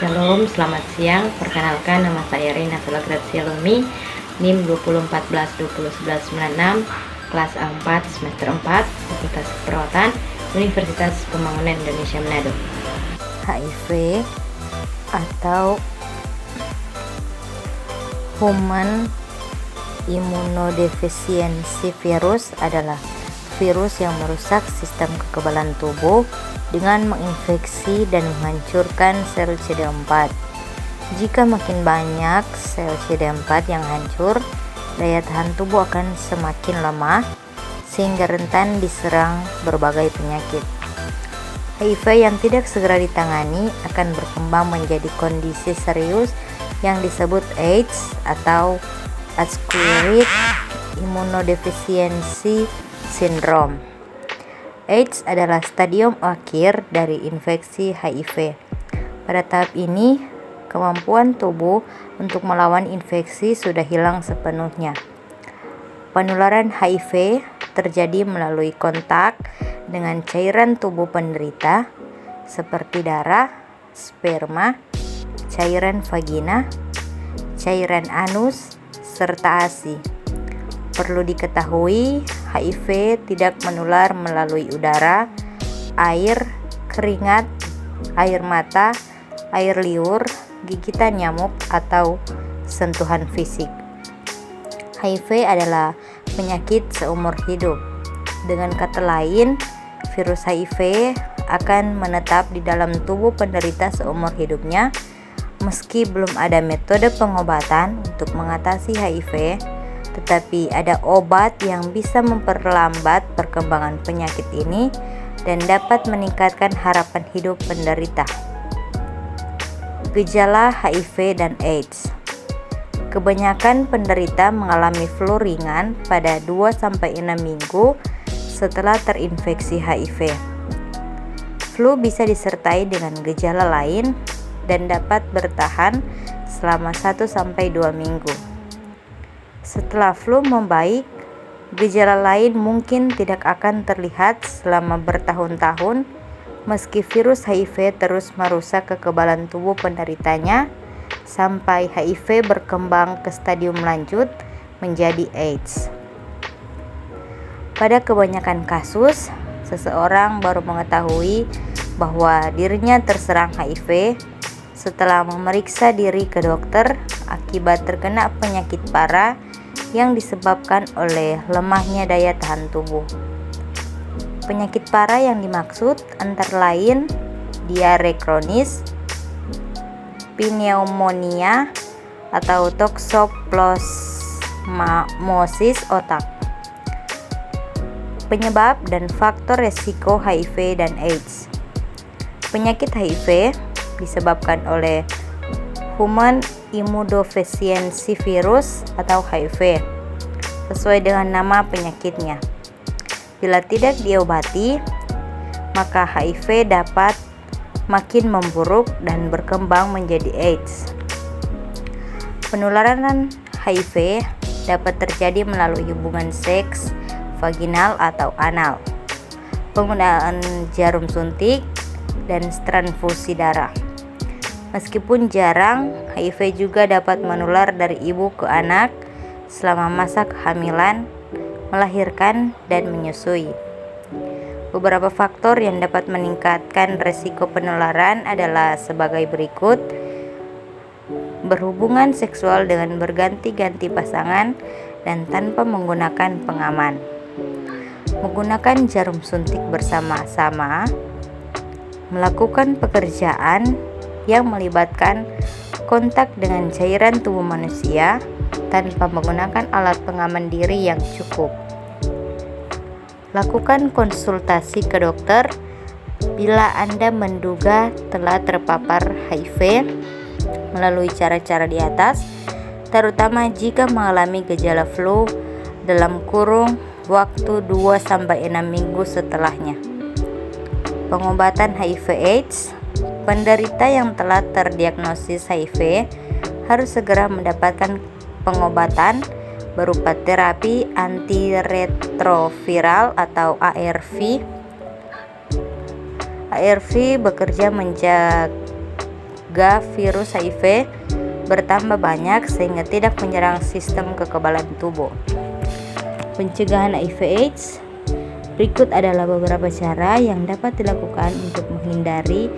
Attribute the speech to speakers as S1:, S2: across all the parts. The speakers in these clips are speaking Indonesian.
S1: Shalom, selamat siang. Perkenalkan, nama saya Rina Gracia Lumi, NIM 2014-2011-96, kelas A4, semester 4, Fakultas Keperawatan, Universitas Pembangunan Indonesia Manado.
S2: HIV atau Human Immunodeficiency Virus adalah virus yang merusak sistem kekebalan tubuh dengan menginfeksi dan menghancurkan sel CD4. Jika makin banyak sel CD4 yang hancur, daya tahan tubuh akan semakin lemah sehingga rentan diserang berbagai penyakit. HIV yang tidak segera ditangani akan berkembang menjadi kondisi serius yang disebut AIDS atau Acquired Immunodeficiency Syndrome. AIDS adalah stadium akhir dari infeksi HIV. Pada tahap ini, kemampuan tubuh untuk melawan infeksi sudah hilang sepenuhnya. Penularan HIV terjadi melalui kontak dengan cairan tubuh penderita seperti darah, sperma, cairan vagina, cairan anus, serta ASI. Perlu diketahui, HIV tidak menular melalui udara, air, keringat, air mata, air liur, gigitan nyamuk, atau sentuhan fisik. HIV adalah penyakit seumur hidup. Dengan kata lain, virus HIV akan menetap di dalam tubuh penderita seumur hidupnya. Meski belum ada metode pengobatan untuk mengatasi HIV, tetapi ada obat yang bisa memperlambat perkembangan penyakit ini dan dapat meningkatkan harapan hidup penderita. Gejala HIV dan AIDS. Kebanyakan penderita mengalami flu ringan pada 2-6 minggu setelah terinfeksi HIV. Flu bisa disertai dengan gejala lain dan dapat bertahan selama 1-2 minggu. Setelah flu membaik, gejala lain mungkin tidak akan terlihat selama bertahun-tahun meski virus HIV terus merusak kekebalan tubuh penderitanya sampai HIV berkembang ke stadium lanjut menjadi AIDS. Pada kebanyakan kasus, seseorang baru mengetahui bahwa dirinya terserang HIV setelah memeriksa diri ke dokter akibat terkena penyakit parah yang disebabkan oleh lemahnya daya tahan tubuh. Penyakit parah yang dimaksud antara lain diare kronis, pneumonia, atau toksoplasmosis otak. Penyebab dan faktor resiko HIV dan AIDS. Penyakit HIV disebabkan oleh Human Immunodeficiency Virus atau HIV sesuai dengan nama penyakitnya. Bila tidak diobati, maka HIV dapat makin memburuk dan berkembang menjadi AIDS. Penularan HIV dapat terjadi melalui hubungan seks vaginal atau anal, penggunaan jarum suntik, dan transfusi darah. Meskipun jarang, HIV juga dapat menular dari ibu ke anak selama masa kehamilan, melahirkan, dan menyusui. Beberapa faktor yang dapat meningkatkan risiko penularan adalah sebagai berikut: berhubungan seksual dengan berganti-ganti pasangan dan tanpa menggunakan pengaman, menggunakan jarum suntik bersama-sama, melakukan pekerjaan yang melibatkan kontak dengan cairan tubuh manusia tanpa menggunakan alat pengaman diri yang cukup. Lakukan konsultasi ke dokter bila Anda menduga telah terpapar HIV melalui cara-cara di atas, terutama jika mengalami gejala flu dalam kurun waktu 2-6 minggu setelahnya. Pengobatan HIV/AIDS. Penderita yang telah terdiagnosis HIV harus segera mendapatkan pengobatan berupa terapi antiretroviral atau ARV. ARV bekerja mencegah virus HIV bertambah banyak sehingga tidak menyerang sistem kekebalan tubuh. Pencegahan HIV/AIDS. Berikut adalah beberapa cara yang dapat dilakukan untuk menghindari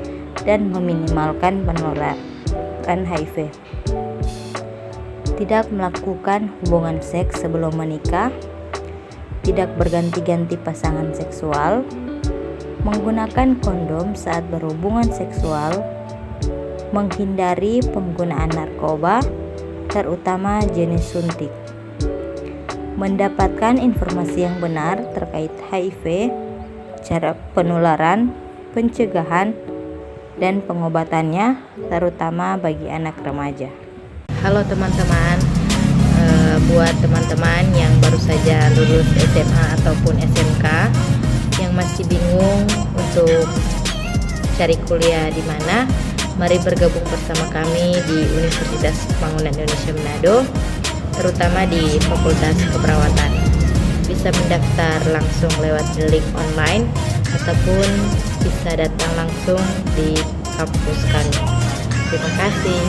S2: dan meminimalkan penularan HIV. Tidak melakukan hubungan seks sebelum menikah, tidak berganti-ganti pasangan seksual, menggunakan kondom saat berhubungan seksual, menghindari penggunaan narkoba, terutama jenis suntik. Mendapatkan informasi yang benar terkait HIV, cara penularan, pencegahan, dan pengobatannya, terutama bagi anak remaja.
S1: Halo teman-teman, buat teman-teman yang baru saja lulus SMA ataupun SMK yang masih bingung untuk cari kuliah di mana, mari bergabung bersama kami di Universitas Pembangunan Indonesia Manado, terutama di Fakultas Keperawatan. Bisa mendaftar langsung lewat link online ataupun bisa datang langsung di kampus kami. Terima kasih.